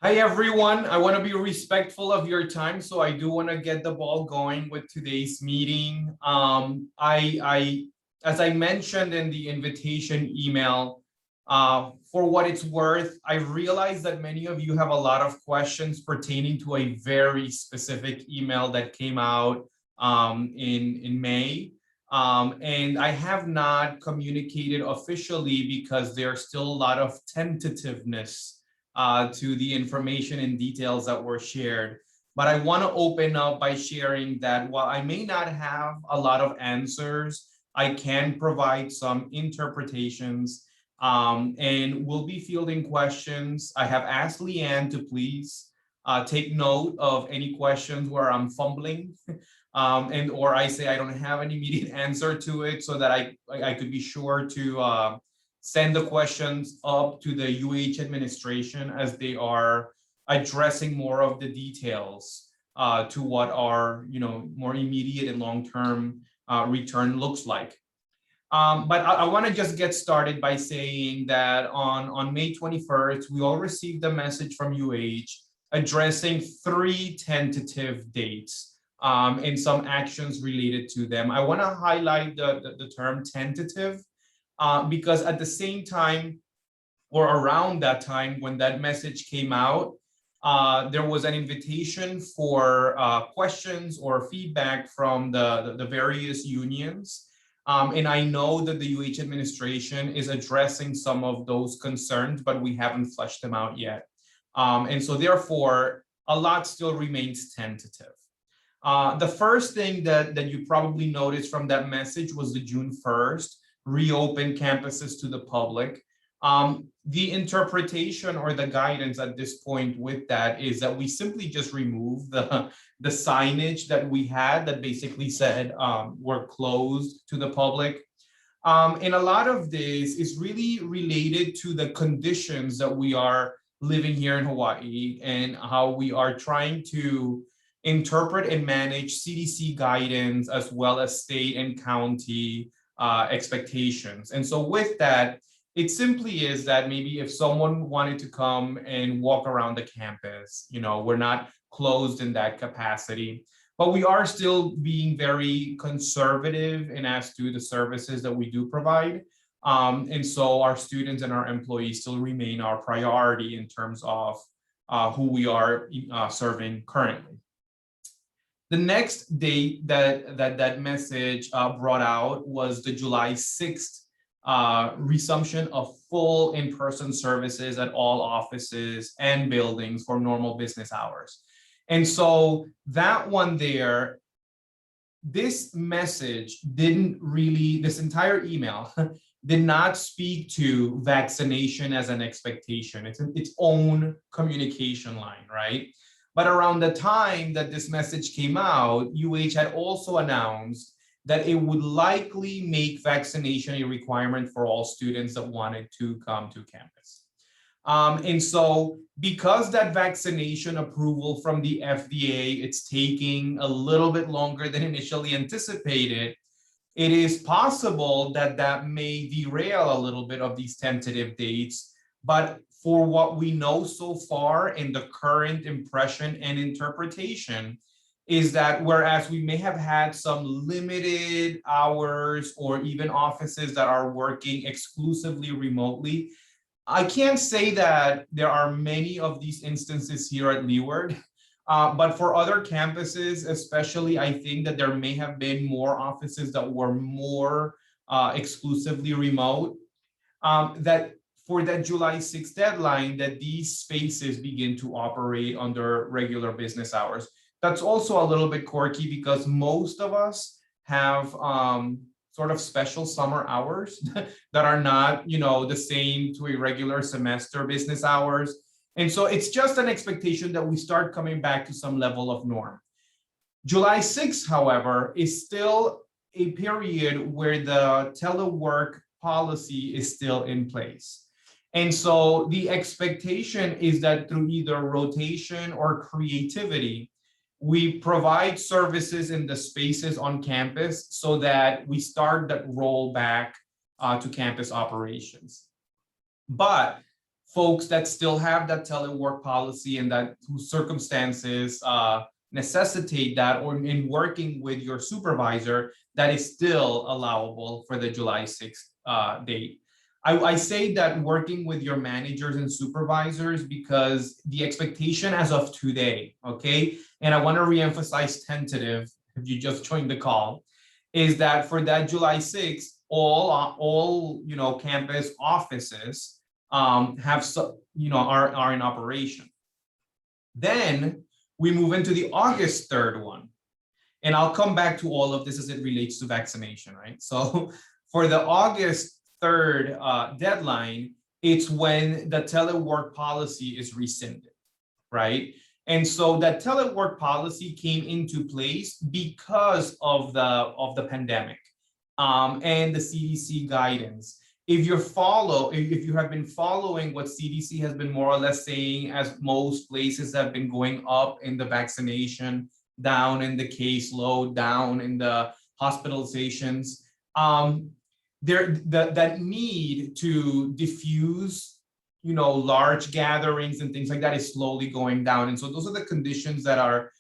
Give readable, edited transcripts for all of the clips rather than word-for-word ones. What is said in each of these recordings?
Hi, everyone. I want to be respectful of your time, so I do want to get the ball going with today's meeting. As I mentioned in the invitation email, for what it's worth, I realize that many of you have a lot of questions pertaining to a very specific email that came out in May. And I have not communicated officially because there's still a lot of tentativeness to the information and details that were shared. But I want to open up by sharing that while I may not have a lot of answers, I can provide some interpretations and we'll be fielding questions. I have asked Leanne to please take note of any questions where I'm fumbling and or I say I don't have an immediate answer to it so that I could be sure to send the questions up to the UH administration as they are addressing more of the details to what our more immediate and long-term return looks like. But I want to just get started by saying that on May 21st, we all received a message from UH addressing 3 tentative dates and some actions related to them. I want to highlight the term tentative because at the same time or around that time when that message came out, there was an invitation for questions or feedback from the various unions. And I know that the UH administration is addressing some of those concerns, but we haven't fleshed them out yet. And so therefore, a lot still remains tentative. The first thing that you probably noticed from that message was the June 1st, reopen campuses to the public. The interpretation or the guidance at this point with that is that we simply just remove the signage that we had that basically said we're closed to the public. And a lot of this is really related to the conditions that we are living here in Hawaii and how we are trying to interpret and manage CDC guidance as well as state and county expectations. And so with that, it simply is that maybe if someone wanted to come and walk around the campus, we're not closed in that capacity, but we are still being very conservative and as to the services that we do provide. And so our students and our employees still remain our priority in terms of who we are serving currently. The next date that message brought out was the July 6th resumption of full in-person services at all offices and buildings for normal business hours. And so that one there, this message this entire email did not speak to vaccination as an expectation. It's its own communication line, right? But around the time that this message came out, UH had also announced that it would likely make vaccination a requirement for all students that wanted to come to campus. And so because that vaccination approval from the FDA, it's taking a little bit longer than initially anticipated, it is possible that that may derail a little bit of these tentative dates. But for what we know so far in the current impression and interpretation is that whereas we may have had some limited hours or even offices that are working exclusively remotely, I can't say that there are many of these instances here at Leeward, but for other campuses, especially, I think that there may have been more offices that were more exclusively remote, that for that July 6th deadline, that these spaces begin to operate under regular business hours. That's also a little bit quirky because most of us have sort of special summer hours that are not, the same to a regular semester business hours. And so it's just an expectation that we start coming back to some level of norm. July 6th, however, is still a period where the telework policy is still in place. And so the expectation is that through either rotation or creativity, we provide services in the spaces on campus so that we start that roll back to campus operations. But folks that still have that telework policy and that whose circumstances necessitate that, or in working with your supervisor, that is still allowable for the July 6th date. I say that working with your managers and supervisors because the expectation as of today, okay, and I want to reemphasize tentative if you just joined the call, is that for that July 6th, all campus offices have are in operation. Then we move into the August 3rd one. And I'll come back to all of this as it relates to vaccination, right? So for the August 3rd deadline, it's when the telework policy is rescinded, right? And so that telework policy came into place because of the pandemic and the CDC guidance. If you have been following what CDC has been more or less saying, as most places have been going up in the vaccination, down in the caseload, down in the hospitalizations, that need to diffuse, large gatherings and things like that is slowly going down. And so those are the conditions that are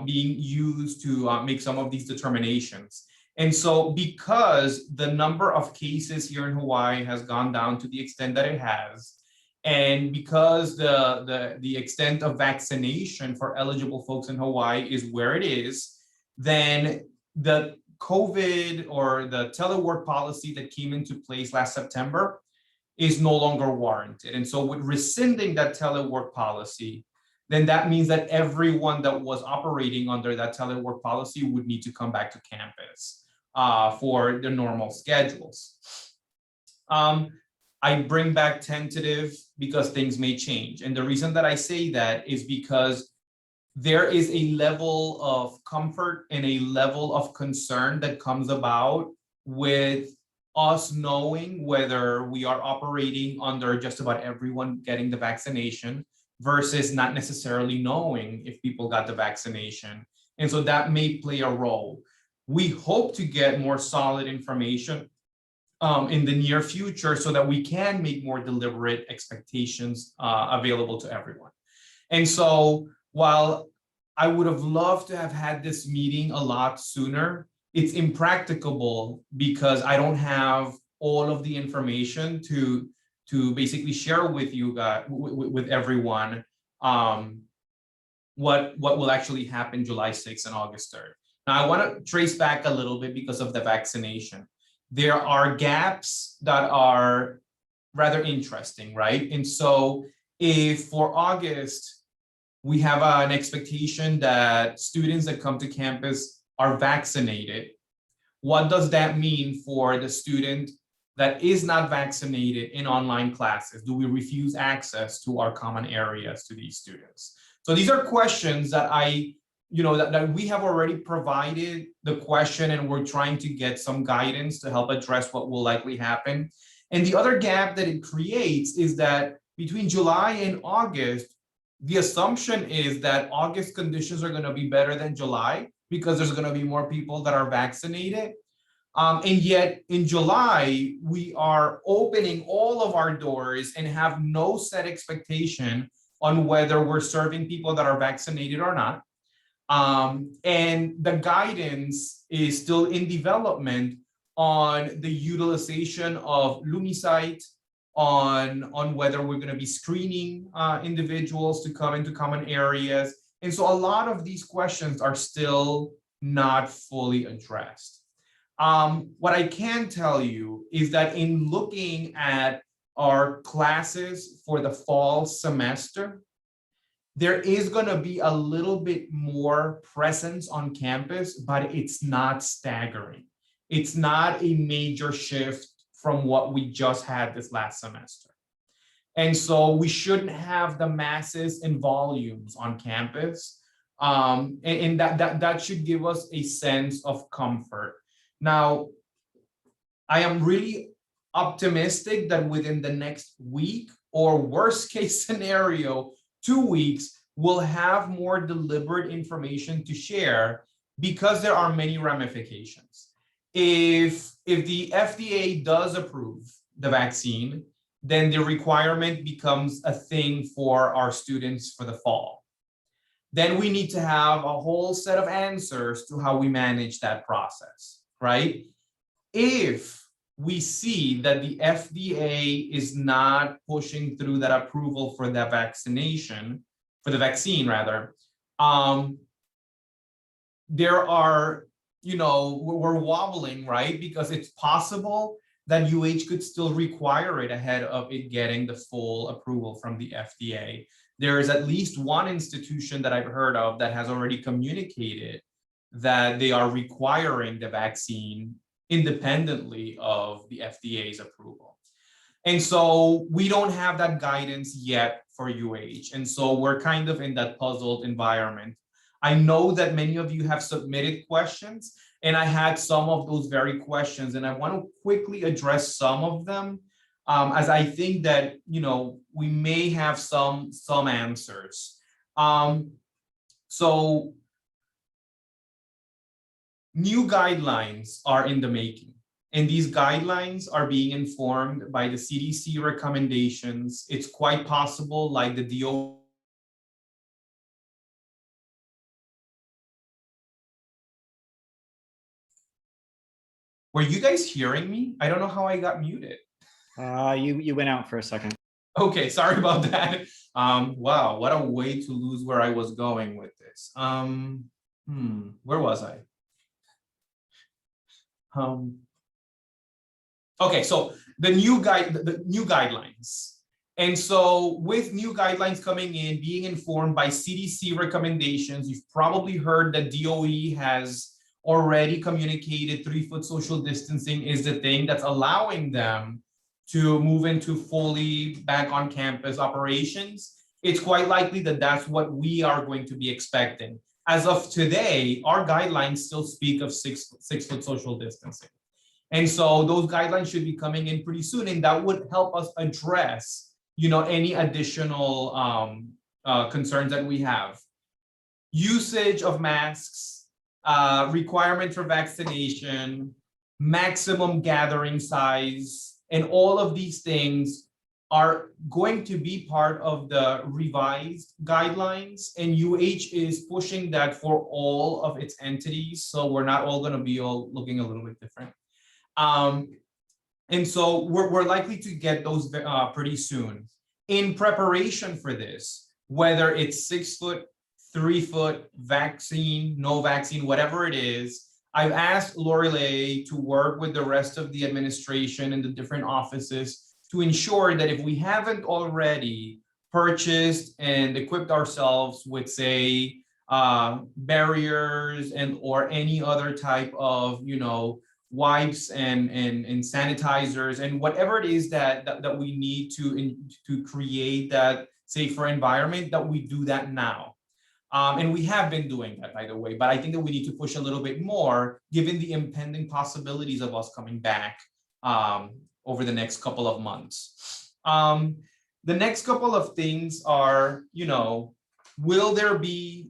being used to make some of these determinations. And so because the number of cases here in Hawaii has gone down to the extent that it has, and because the extent of vaccination for eligible folks in Hawaii is where it is, then the COVID or the telework policy that came into place last September is no longer warranted. And so with rescinding that telework policy, then that means that everyone that was operating under that telework policy would need to come back to campus for the normal schedules. I bring back tentative because things may change. And the reason that I say that is because there is a level of comfort and a level of concern that comes about with us knowing whether we are operating under just about everyone getting the vaccination versus not necessarily knowing if people got the vaccination. And so that may play a role. We hope to get more solid information in the near future so that we can make more deliberate expectations available to everyone. And so while I would have loved to have had this meeting a lot sooner, it's impracticable because I don't have all of the information to basically share with you guys, with everyone, what will actually happen July 6th and August 3rd. Now, I want to trace back a little bit because of the vaccination. There are gaps that are rather interesting, right? And so if for August, we have an expectation that students that come to campus are vaccinated, what does that mean for the student that is not vaccinated in online classes? Do we refuse access to our common areas to these students? So these are questions that that we have already provided the question, and we're trying to get some guidance to help address what will likely happen. And the other gap that it creates is that between July and August, the assumption is that August conditions are going to be better than July because there's going to be more people that are vaccinated. And yet in July, we are opening all of our doors and have no set expectation on whether we're serving people that are vaccinated or not. And the guidance is still in development on the utilization of Lumicite, on whether we're going to be screening individuals to come into common areas. And so a lot of these questions are still not fully addressed. What I can tell you is that in looking at our classes for the fall semester, there is going to be a little bit more presence on campus, but it's not staggering. It's not a major shift from what we just had this last semester. And so we shouldn't have the masses and volumes on campus. And that should give us a sense of comfort. Now, I am really optimistic that within the next week, or worst case scenario, 2 weeks, we'll have more deliberate information to share because there are many ramifications. If the FDA does approve the vaccine, then the requirement becomes a thing for our students for the fall. Then we need to have a whole set of answers to how we manage that process, right? If we see that the FDA is not pushing through that approval for the vaccination, for the vaccine rather, there are, we're wobbling, right? Because it's possible that UH could still require it ahead of it getting the full approval from the FDA. There is at least one institution that I've heard of that has already communicated that they are requiring the vaccine independently of the FDA's approval. And so we don't have that guidance yet for UH. And so we're kind of in that puzzled environment. I know that many of you have submitted questions, and I had some of those very questions, and I want to quickly address some of them, as I think that, we may have some answers. So new guidelines are in the making, and these guidelines are being informed by the CDC recommendations. It's quite possible, like the DO. Were you guys hearing me? I don't know how I got muted. You went out for a second. Okay, sorry about that. Wow, what a way to lose where I was going with this. Where was I? Okay, so the new guidelines. And so with new guidelines coming in, being informed by CDC recommendations, you've probably heard that DOE has already communicated 3-foot social distancing is the thing that's allowing them to move into fully back on campus operations. It's quite likely that that's what we are going to be expecting. As of today, our guidelines still speak of 6-foot social distancing. And so those guidelines should be coming in pretty soon, and that would help us address, any additional concerns that we have. Usage of masks, requirement for vaccination, maximum gathering size, and all of these things are going to be part of the revised guidelines, and UH is pushing that for all of its entities, so we're not all going to be all looking a little bit different. And so we're likely to get those pretty soon. In preparation for this, whether it's 6-foot, 3-foot, vaccine, no vaccine, whatever it is, I've asked Lorelei to work with the rest of the administration and the different offices to ensure that if we haven't already purchased and equipped ourselves with, say, barriers and or any other type of, wipes and sanitizers and whatever it is that we need to create that safer environment, that we do that now. And we have been doing that, by the way, but I think that we need to push a little bit more given the impending possibilities of us coming back over the next couple of months. The next couple of things are, will there be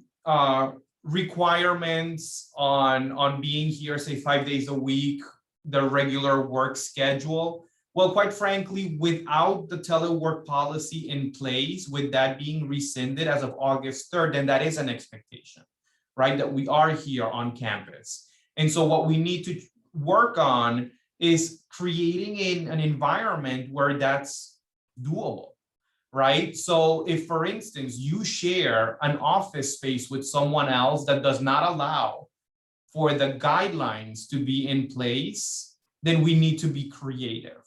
requirements on being here, say 5 days a week, the regular work schedule? Well, quite frankly, without the telework policy in place, with that being rescinded as of August 3rd, then that is an expectation, right? That we are here on campus. And so what we need to work on is creating an environment where that's doable, right? So if, for instance, you share an office space with someone else that does not allow for the guidelines to be in place, then we need to be creative.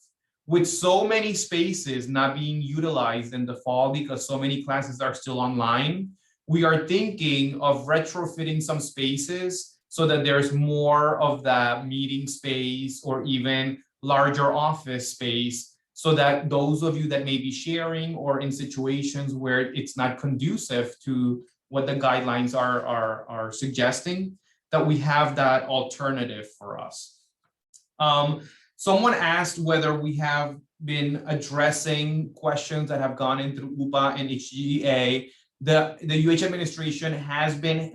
With so many spaces not being utilized in the fall because so many classes are still online, we are thinking of retrofitting some spaces so that there's more of that meeting space or even larger office space, so that those of you that may be sharing or in situations where it's not conducive to what the guidelines are suggesting, that we have that alternative for us. Someone asked whether we have been addressing questions that have gone in through UPA and HGEA. The UH administration has been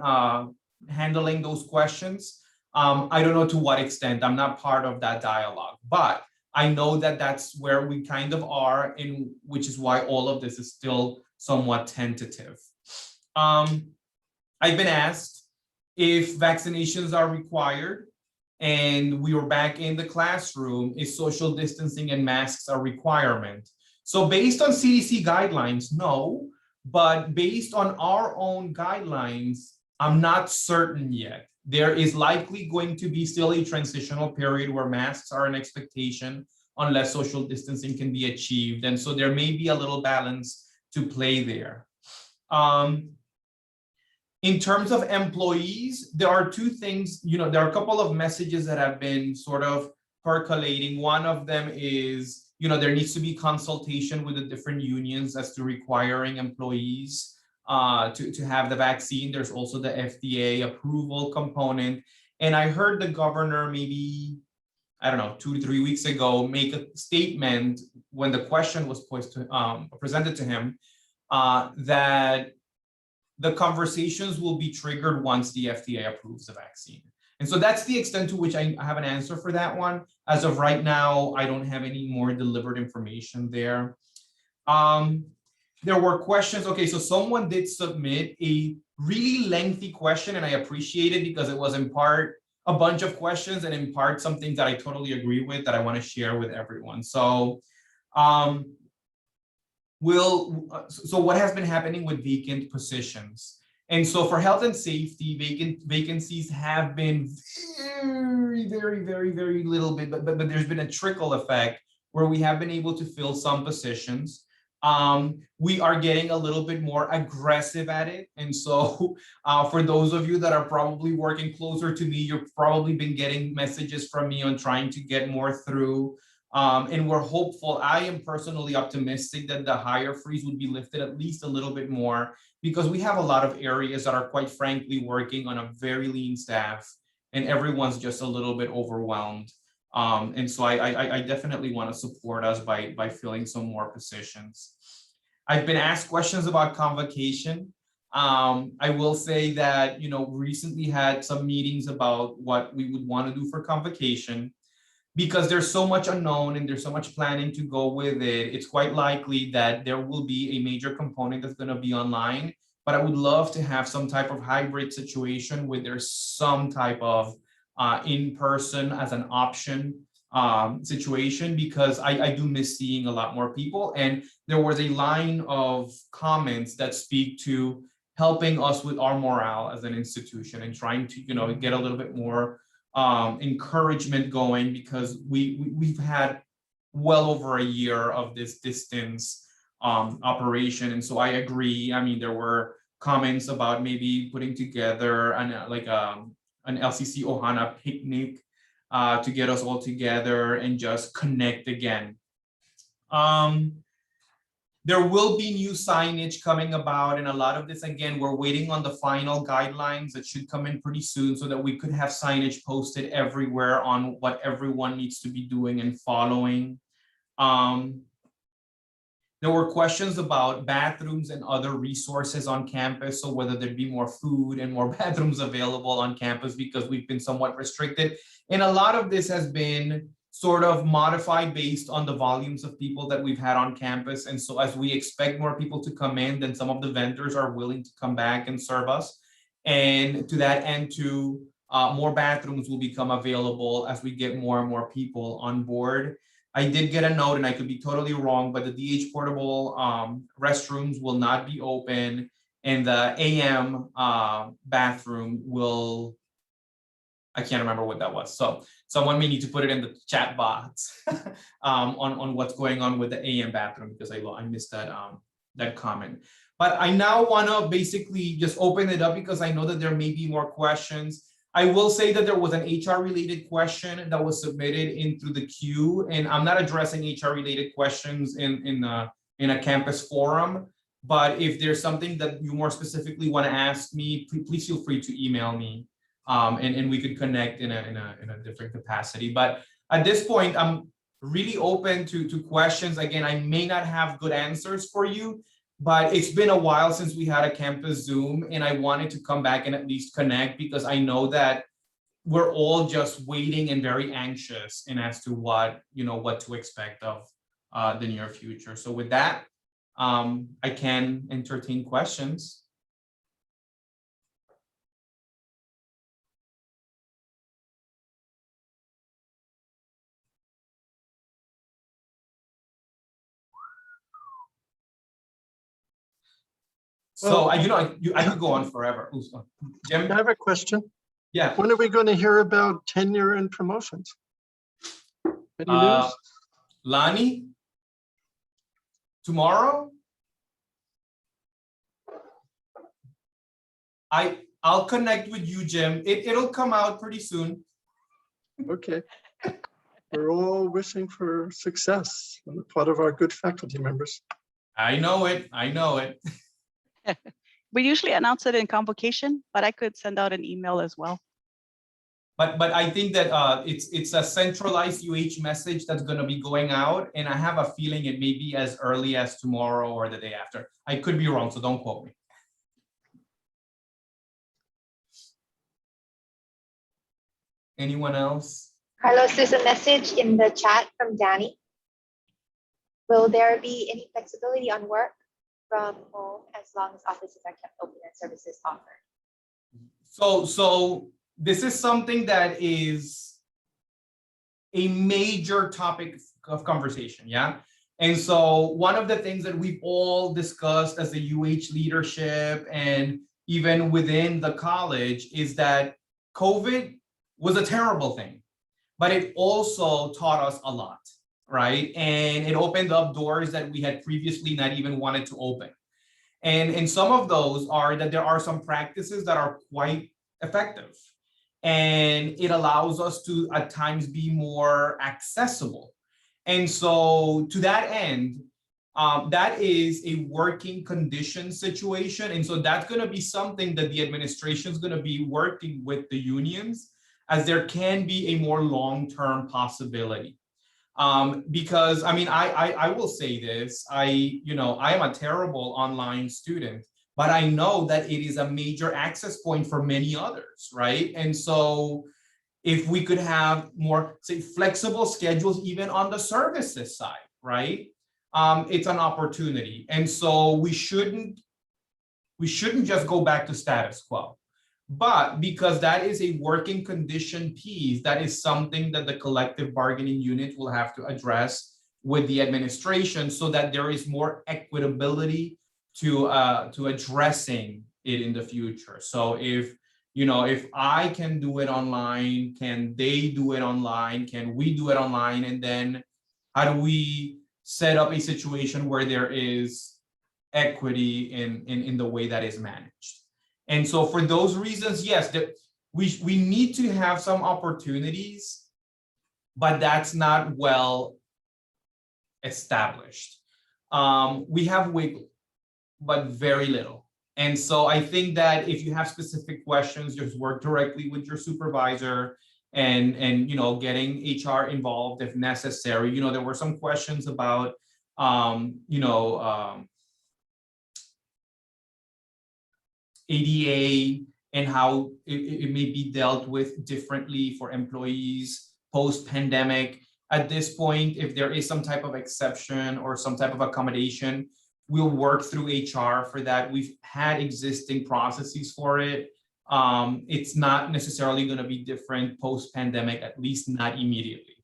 handling those questions. I don't know to what extent. I'm not part of that dialogue, but I know that that's where we kind of are, and which is why all of this is still somewhat tentative. I've been asked if vaccinations are required and we were back in the classroom, is social distancing and masks a requirement? So based on CDC guidelines, no, but based on our own guidelines, I'm not certain yet. There is likely going to be still a transitional period where masks are an expectation unless social distancing can be achieved. And so there may be a little balance to play there. In terms of employees, there are two things, there are a couple of messages that have been sort of percolating. One of them is, there needs to be consultation with the different unions as to requiring employees to have the vaccine. There's also the FDA approval component. And I heard the governor maybe, I don't know, 2 to 3 weeks ago, make a statement when the question was presented to him that the conversations will be triggered once the FDA approves the vaccine. And so that's the extent to which I have an answer for that one. As of right now, I don't have any more delivered information there. There were questions. Okay, so someone did submit a really lengthy question, and I appreciate it because it was in part a bunch of questions and in part some things that I totally agree with that I want to share with everyone. So so what has been happening with vacant positions? And so for health and safety, vacancies have been very little bit, but there's been a trickle effect where we have been able to fill some positions. We are getting a little bit more aggressive at it. And so for those of you that are probably working closer to me, you've probably been getting messages from me on trying to get more through. And we're hopeful. I am personally optimistic that the hire freeze would be lifted at least a little bit more, because we have a lot of areas that are quite frankly working on a very lean staff and everyone's just a little bit overwhelmed. And so I definitely want to support us by filling some more positions. I've been asked questions about convocation. I will say that, recently had some meetings about what we would want to do for convocation. Because there's so much unknown and there's so much planning to go with it, it's quite likely that there will be a major component that's going to be online. But I would love to have some type of hybrid situation where there's some type of in-person as an option situation, because I do miss seeing a lot more people. And there was a line of comments that speak to helping us with our morale as an institution and trying to, get a little bit more encouragement going, because we've had well over a year of this distance operation. And so I agree. I mean, there were comments about maybe putting together an LCC Ohana picnic to get us all together and just connect again. There will be new signage coming about, and a lot of this, again, we're waiting on the final guidelines that should come in pretty soon so that we could have signage posted everywhere on what everyone needs to be doing and following. There were questions about bathrooms and other resources on campus, so whether there'd be more food and more bathrooms available on campus, because we've been somewhat restricted. And a lot of this has been sort of modified based on the volumes of people that we've had on campus. And so as we expect more people to come in, then some of the vendors are willing to come back and serve us. And to that end, too, more bathrooms will become available as we get more and more people on board. I did get a note, and I could be totally wrong, but the DH portable restrooms will not be open, and the AM bathroom will, I can't remember what that was. So someone may need to put it in the chat box on what's going on with the AM bathroom, because I missed that comment. But I now want to basically just open it up because I know that there may be more questions. I will say that there was an HR related question that was submitted in through the queue, and I'm not addressing HR related questions in a campus forum. But if there's something that you more specifically want to ask me, please feel free to email me. And we could connect in a different capacity. But at this point, I'm really open to questions. Again, I may not have good answers for you, but it's been a while since we had a campus Zoom, and I wanted to come back and at least connect, because I know that we're all just waiting and very anxious and as to what, what to expect of the near future. So with that, I can entertain questions. So I could go on forever. Jim? I have a question. Yeah. When are we going to hear about tenure and promotions? Any news? Lonnie? Tomorrow? I'll connect with you, Jim. It'll come out pretty soon. Okay. We're all wishing for success on the part of our good faculty members. I know it. I know it. We usually announce it in convocation, but I could send out an email as well. But I think that it's a centralized UH message that's going to be going out, and I have a feeling it may be as early as tomorrow or the day after. I could be wrong, so don't quote me. Anyone else? Carlos, there's a message in the chat from Danny. Will there be any flexibility on work from home as long as offices are kept open and services offered? So this is something that is a major topic of conversation, yeah? And so one of the things that we've all discussed as a UH leadership and even within the college is that COVID was a terrible thing, but it also taught us a lot, right? And it opened up doors that we had previously not even wanted to open. And some of those are that there are some practices that are quite effective. And it allows us to at times be more accessible. And so to that end, that is a working condition situation. And so that's going to be something that the administration is going to be working with the unions, as there can be a more long-term possibility. Because I mean, I will say this, I am a terrible online student, but I know that it is a major access point for many others, right? And so if we could have more, say, flexible schedules, even on the services side, right? It's an opportunity. And so we shouldn't just go back to status quo. But because that is a working condition piece, that is something that the collective bargaining unit will have to address with the administration so that there is more equitability to addressing it in the future. So if I can do it online, can they do it online? Can we do it online? And then how do we set up a situation where there is equity in the way that is managed? And so for those reasons, yes, we need to have some opportunities, but that's not well established. We have wiggle, but very little. And so I think that if you have specific questions, just work directly with your supervisor and getting HR involved if necessary. There were some questions about ADA and how it may be dealt with differently for employees post-pandemic. At this point, if there is some type of exception or some type of accommodation, we'll work through HR for that. We've had existing processes for it. It's not necessarily going to be different post-pandemic, at least not immediately.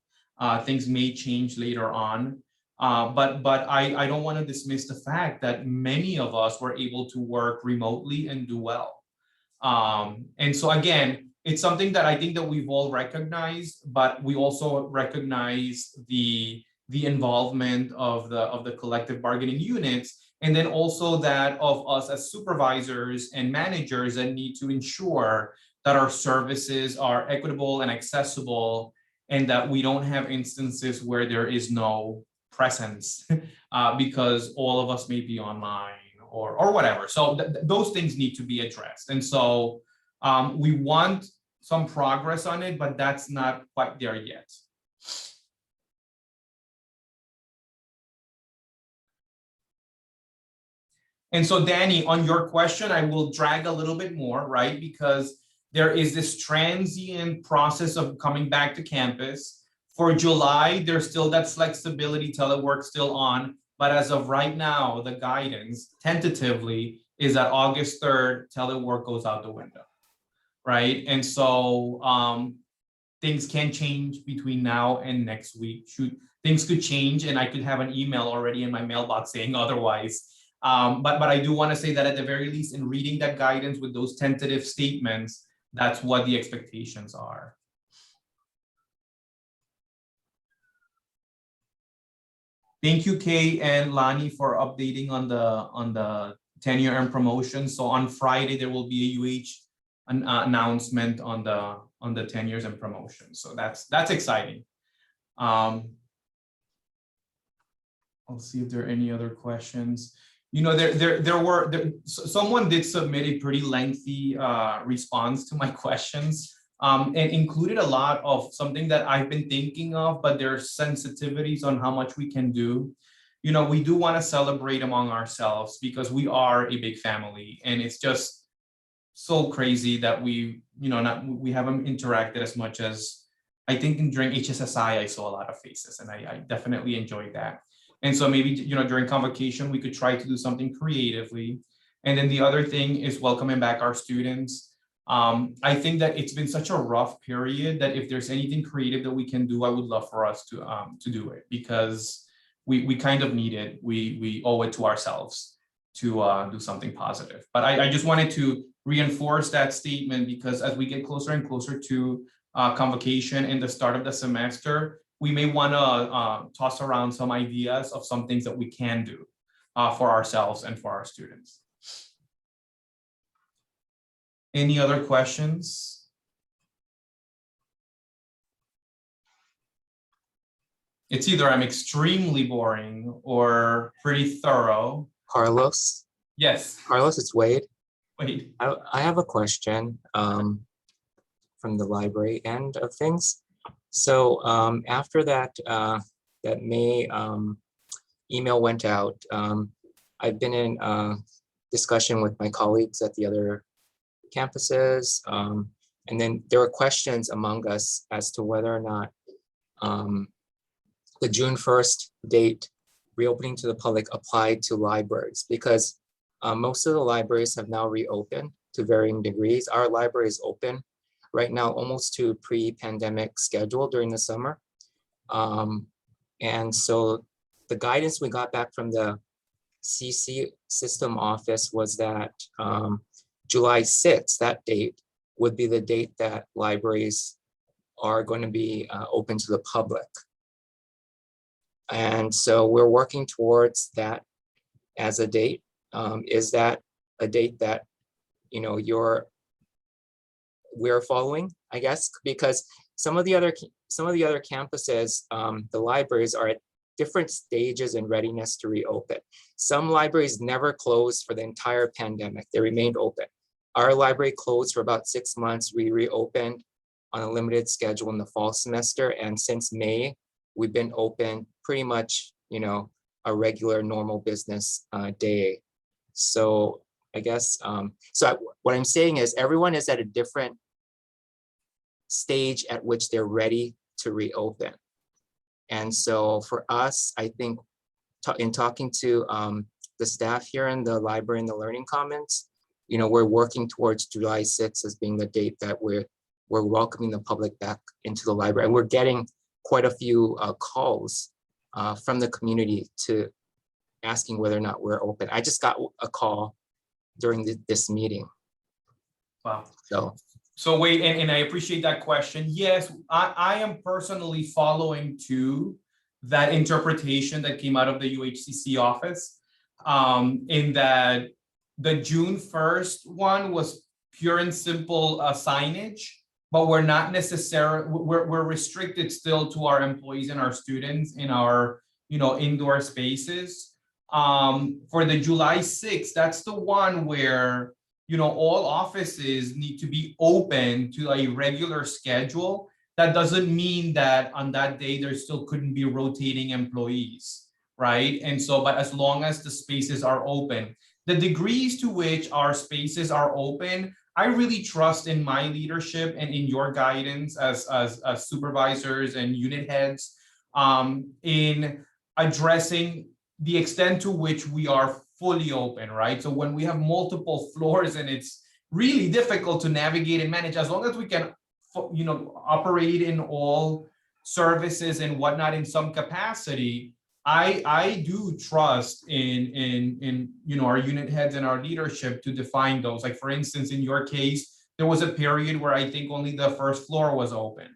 Things may change later on. But I don't want to dismiss the fact that many of us were able to work remotely and do well. And so again, it's something that I think that we've all recognized, but we also recognize the involvement of the collective bargaining units, and then also that of us as supervisors and managers that need to ensure that our services are equitable and accessible, and that we don't have instances where there is no presence because all of us may be online or whatever. So those things need to be addressed. And so we want some progress on it, but that's not quite there yet. And so Danny, on your question, I will drag a little bit more, right? Because there is this transient process of coming back to campus. For July, there's still that flexibility, telework still on, but as of right now, the guidance tentatively is that August 3rd, telework goes out the window, right? And so things can change between now and next week. Things could change, and I could have an email already in my mailbox saying otherwise. But I do want to say that at the very least, in reading that guidance with those tentative statements, that's what the expectations are. Thank you, Kay and Lani, for updating on the tenure and promotion. So on Friday, there will be a UH announcement on the tenures and promotions. So that's exciting. I'll see if there are any other questions. You know, someone did submit a pretty lengthy response to my questions, and included a lot of something that I've been thinking of, but there are sensitivities on how much we can do. You know, we do want to celebrate among ourselves because we are a big family, and it's just so crazy that we haven't interacted as much as I think during HSSI. I saw a lot of faces, and I definitely enjoyed that. And so maybe, you know, during convocation, we could try to do something creatively. And then the other thing is welcoming back our students. I think that it's been such a rough period that if there's anything creative that we can do, I would love for us to do it, because we kind of need it. We owe it to ourselves to do something positive. But I just wanted to reinforce that statement, because as we get closer and closer to convocation and the start of the semester, we may want to toss around some ideas of some things that we can do for ourselves and for our students. Any other questions? It's either I'm extremely boring or pretty thorough. Carlos? Yes. Carlos, it's Wade. Wait. I have a question from the library end of things. So after that May email went out, I've been in discussion with my colleagues at the other campuses, and then there were questions among us as to whether or not the June 1st date reopening to the public applied to libraries, because most of the libraries have now reopened to varying degrees. Our library is open right now almost to pre-pandemic schedule during the summer. And so the guidance we got back from the CC system office was that July 6th, that date, would be the date that libraries are going to be open to the public. And so we're working towards that as a date. Is that a date that, you know, we're following, I guess, because some of the other campuses, the libraries are at different stages in readiness to reopen. Some libraries never closed for the entire pandemic. They remained open. Our library closed for about 6 months. We reopened on a limited schedule in the fall semester. And since May, we've been open pretty much, you know, a regular normal business day. So I guess, what I'm saying is everyone is at a different stage at which they're ready to reopen. And so for us, I think in talking to the staff here in the library and the Learning Commons, you know, we're working towards July 6th as being the date that we're welcoming the public back into the library. And we're getting quite a few calls from the community to asking whether or not we're open. I just got a call during this meeting. Wow. So wait, and I appreciate that question. Yes, I am personally following to that interpretation that came out of the UHCC office, in that the June 1st one was pure and simple signage, but we're not necessarily, we're restricted still to our employees and our students in our, you know, indoor spaces. For the July 6th, that's the one where, you know, all offices need to be open to a regular schedule. That doesn't mean that on that day there still couldn't be rotating employees, right? And so, but as long as the spaces are open, the degrees to which our spaces are open I really trust in my leadership and in your guidance as supervisors and unit heads in addressing the extent to which we are fully open, right? So when we have multiple floors and it's really difficult to navigate and manage, as long as we can, operate in all services and whatnot in some capacity, I do trust in our unit heads and our leadership to define those. Like for instance, in your case, there was a period where I think only the first floor was open.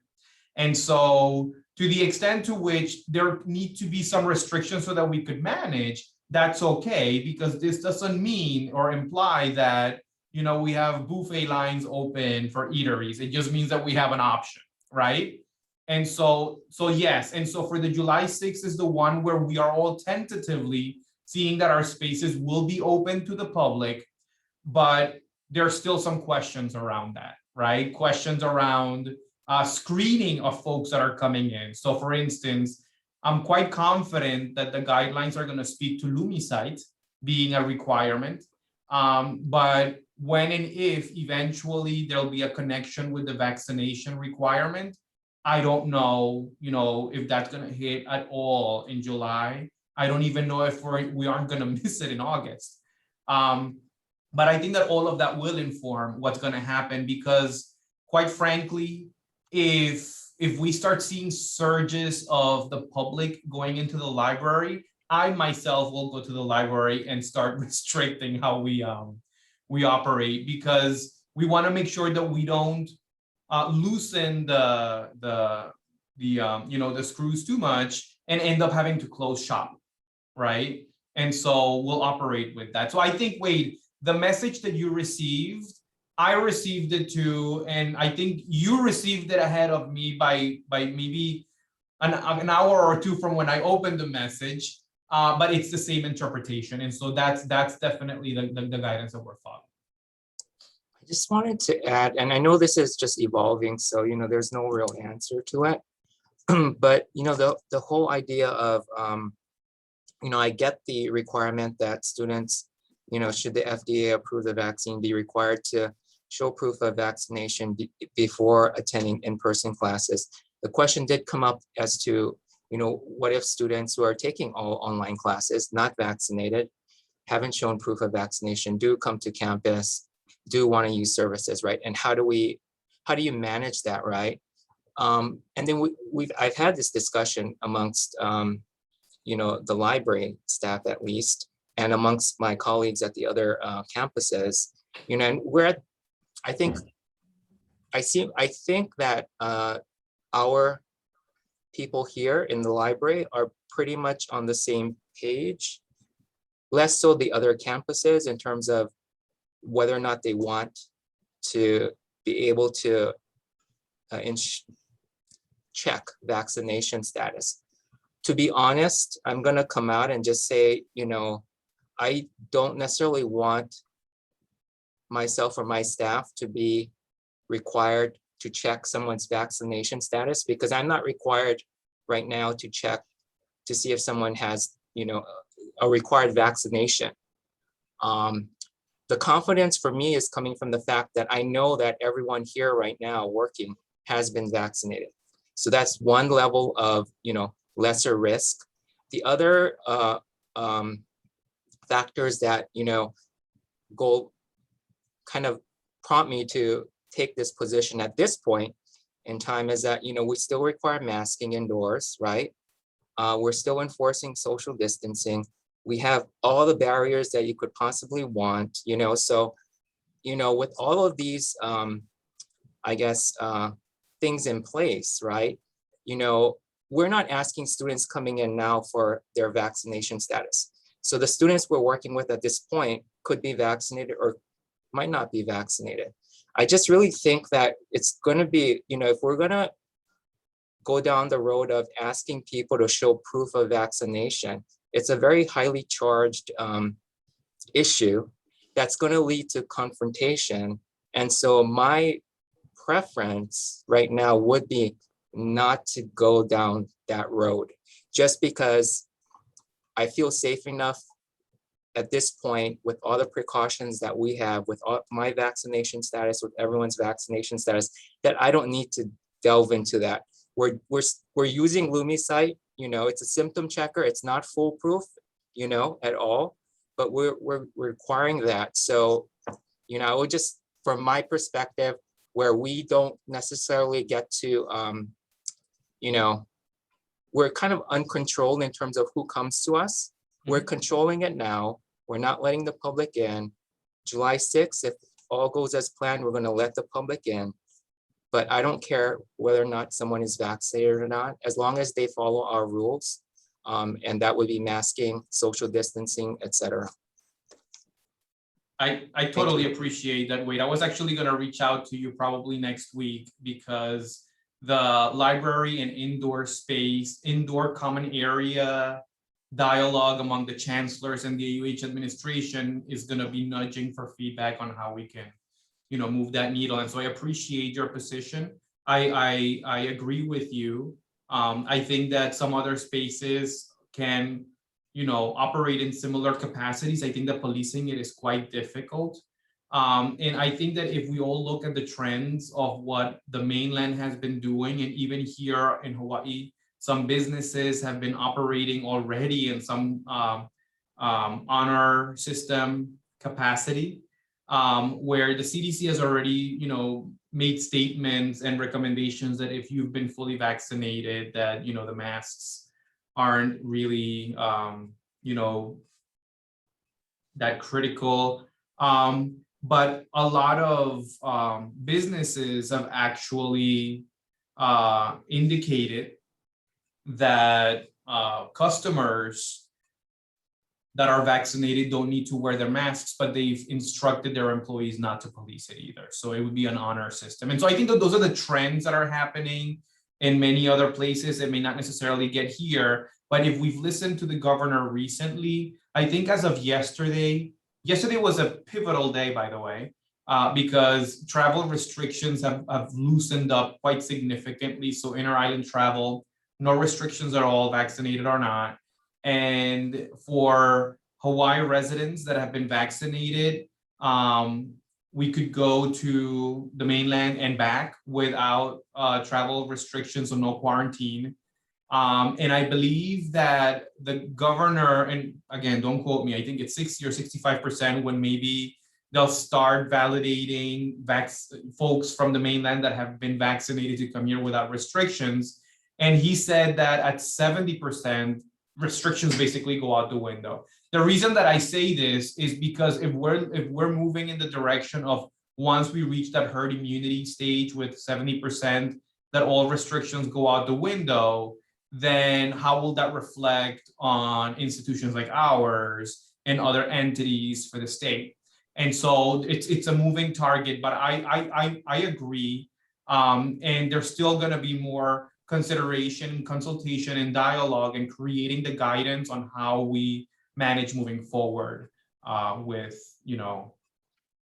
And so to the extent to which there need to be some restrictions so that we could manage, that's okay, because this doesn't mean or imply that, we have buffet lines open for eateries. It just means that we have an option, right? And so yes, and so for the July 6th is the one where we are all tentatively seeing that our spaces will be open to the public, but there's still some questions around that, right? Questions around screening of folks that are coming in. So for instance, I'm quite confident that the guidelines are going to speak to Lumicite being a requirement, but when and if eventually there'll be a connection with the vaccination requirement, I don't know, if that's going to hit at all in July. I don't even know if we aren't going to miss it in August. But I think that all of that will inform what's going to happen, because quite frankly, if we start seeing surges of the public going into the library, I myself will go to the library and start restricting how we operate, because we want to make sure that we don't loosen the screws too much and end up having to close shop, right? And so we'll operate with that. So I think, Wade, the message that you received, I received it too, and I think you received it ahead of me by maybe an hour or two from when I opened the message, but it's the same interpretation, and so that's definitely the guidance that we're following. I just wanted to add, and I know this is just evolving, so there's no real answer to it. But the whole idea of I get the requirement that students, should the FDA approve the vaccine, be required to show proof of vaccination before attending in-person classes. The question did come up as to, what if students who are taking all online classes, not vaccinated, haven't shown proof of vaccination, do come to campus, do want to use services, right? And how do you manage that, right? And then I've had this discussion amongst, the library staff at least, and amongst my colleagues at the other campuses, and I think that our people here in the library are pretty much on the same page, less so the other campuses in terms of whether or not they want to be able to check vaccination status. To be honest, I'm gonna come out and just say, I don't necessarily want myself or my staff to be required to check someone's vaccination status, because I'm not required right now to check to see if someone has, a required vaccination. The confidence for me is coming from the fact that I know that everyone here right now working has been vaccinated. So that's one level of, lesser risk. The other factors that, go kind of prompt me to take this position at this point in time is that, we still require masking indoors, right? We're still enforcing social distancing. We have all the barriers that you could possibly want, so, with all of these, I guess, things in place, right? We're not asking students coming in now for their vaccination status. So the students we're working with at this point could be vaccinated or might not be vaccinated. I just really think that it's going to be, if we're going to go down the road of asking people to show proof of vaccination, it's a very highly charged issue that's going to lead to confrontation. And so my preference right now would be not to go down that road, just because I feel safe enough at this point, with all the precautions that we have, with all my vaccination status, with everyone's vaccination status, that I don't need to delve into that. We're using Lumicite, you know, it's a symptom checker. It's not foolproof, you know, at all, but we're requiring that. So, you know, I would just, from my perspective, where we don't necessarily get to, you know, we're kind of uncontrolled in terms of who comes to us. We're controlling it now. We're not letting the public in. July 6th, if all goes as planned, we're going to let the public in. But I don't care whether or not someone is vaccinated or not, as long as they follow our rules. And that would be masking, social distancing, etc. I totally appreciate that, Wade. I was actually going to reach out to you probably next week because the library and indoor space, indoor common area dialogue among the chancellors and the AUH administration is going to be nudging for feedback on how we can, you know, move that needle. And so I appreciate your position. I agree with you. I think that some other spaces can, you know, operate in similar capacities. I think that policing it is quite difficult. And I think that if we all look at the trends of what the mainland has been doing, and even here in Hawaii, some businesses have been operating already in some honor system capacity, where the CDC has already, you know, made statements and recommendations that if you've been fully vaccinated, that, you know, the masks aren't really, you know, that critical. But a lot of businesses have actually indicated that customers that are vaccinated don't need to wear their masks, but they've instructed their employees not to police it either. So it would be an honor system. And so I think that those are the trends that are happening in many other places that may not necessarily get here. But if we've listened to the governor recently, I think as of yesterday was a pivotal day, by the way, because travel restrictions have loosened up quite significantly. So inter-island travel, no restrictions at all, vaccinated or not. And for Hawaii residents that have been vaccinated, we could go to the mainland and back without travel restrictions or no quarantine. And I believe that the governor, and again, don't quote me, I think it's 60 or 65% when maybe they'll start validating folks from the mainland that have been vaccinated to come here without restrictions. And he said that at 70%, restrictions basically go out the window. The reason that I say this is because if we're moving in the direction of once we reach that herd immunity stage with 70%, that all restrictions go out the window, then how will that reflect on institutions like ours and other entities for the state? And so it's a moving target, but I agree. And there's still going to be more consideration, consultation, and dialogue, and creating the guidance on how we manage moving forward with, you know,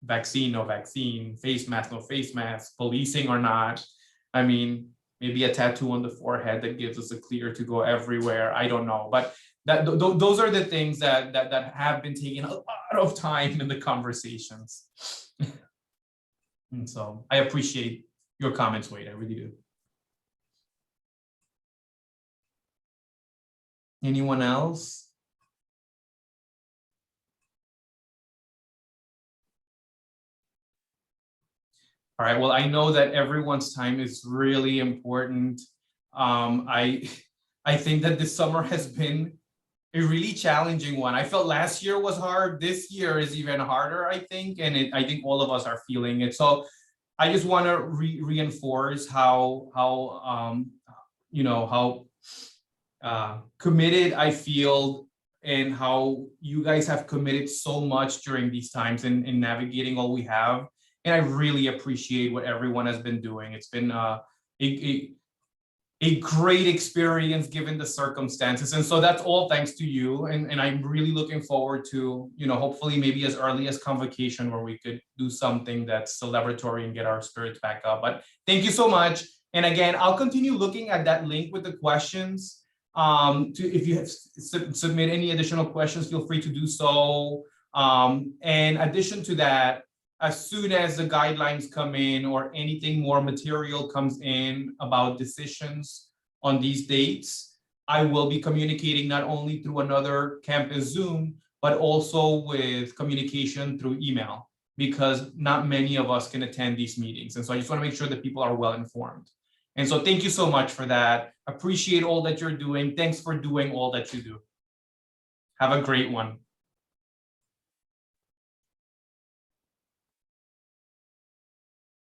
vaccine, no vaccine, face mask, no face mask, policing or not. I mean, maybe a tattoo on the forehead that gives us a clear to go everywhere. I don't know, but those are the things that have been taking a lot of time in the conversations. And so I appreciate your comments, Wade. I really do. Anyone else? All right, well, I know that everyone's time is really important. I think that this summer has been a really challenging one. I felt last year was hard. This year is even harder, I think, and I think all of us are feeling it. So I just want to reinforce how you know, how committed I feel, and how you guys have committed so much during these times in navigating all we have. And I really appreciate what everyone has been doing. It's been a great experience given the circumstances. And so that's all thanks to you. And I'm really looking forward to, you know, hopefully maybe as early as convocation where we could do something that's celebratory and get our spirits back up. But thank you so much. And again, I'll continue looking at that link with the questions. If you have submit any additional questions, feel free to do so. In addition to that, as soon as the guidelines come in or anything more material comes in about decisions on these dates, I will be communicating not only through another campus Zoom, but also with communication through email, because not many of us can attend these meetings. And so I just want to make sure that people are well informed. And so thank you so much for that. Appreciate all that you're doing. Thanks for doing all that you do. Have a great one.